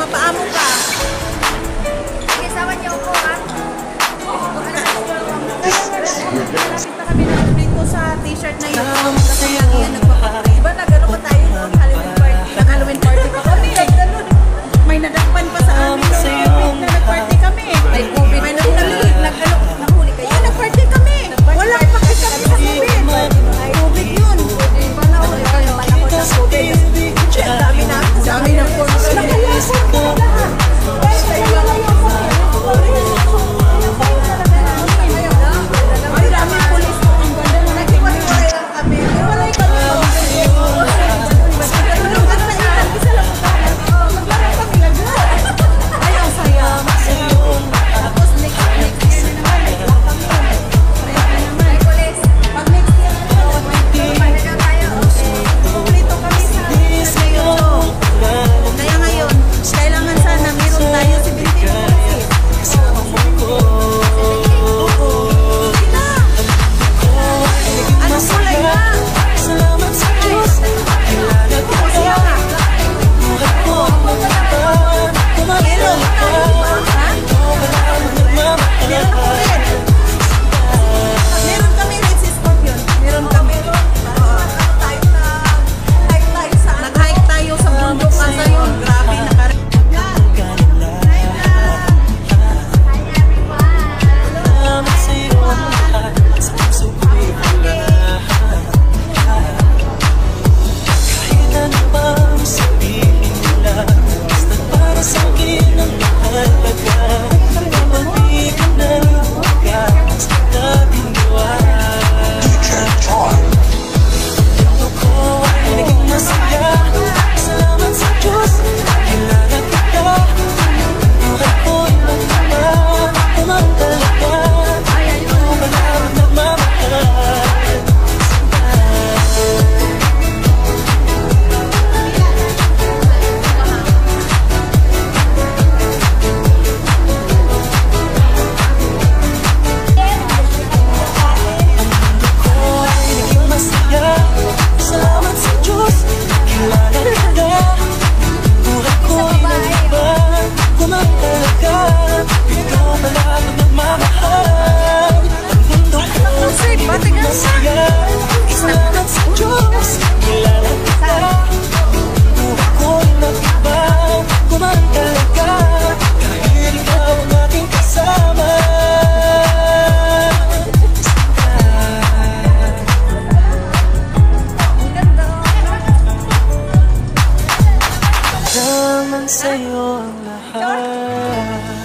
mapaamo ka. Sige, sawan niyo ako, ha? Malapit na kami dito sa t-shirt na yun. Kasi yan nagpapakita. Diba nag-ano pa tayo ng Halloween party? Nag-Halloween party pa kami. May nadakpan pa sa amin. Na nag-party kami. May COVID. May nahuli kayo. Nag-party kami. Walang pakit kami sa COVID. COVID yun. Panahon ng COVID. Dami na po. Nakalasok ko lahat. Ay, dami pulis. Ang ganda na nagkiwalay lang kami. Iwalay kami. Ay, ang saya. Tapos next year naman. Pag next year pupunito kami sa ngayon. Kaya ngayon, kailangan sana meron tayo 17 police. Ano kulay na? Salamat sa Diyos. Kilala kita. Buhay ko magpapaan. Kumalilo ka. Ikaw wala ang nagmamahal. Meron ako rin. Meron kami rin si Scorpion. Meron kami. Nag-hike tayo sa bundok kasi yun. Grabe, nakarin. Salamat sa iyo ang lahat. Sa puso ko'y lahat. Kahit ano pa ang sabihin nila, basta para sa akin ang mahalaga. Kapatid ko na wagas na ginawa. Ito ko ay naging masaya. Salamat sa Diyos. Kilala kita. Buhay ko'y magmamahal. Kumagdalaga. Ikaw wala ang nagmamahal. Salamat sa Diyos, kilala kita. Buhay ko'y nagbabago, kumagdalaga. Ikaw pala ang nagmamahal. Ang mundo ko'y masaya. Salamat sa Diyos, kilala kita. Buhay ko'y nagbabago, kumagdalaga. Kahit ikaw ang ating kasama. Naman sa'yo ang lahat.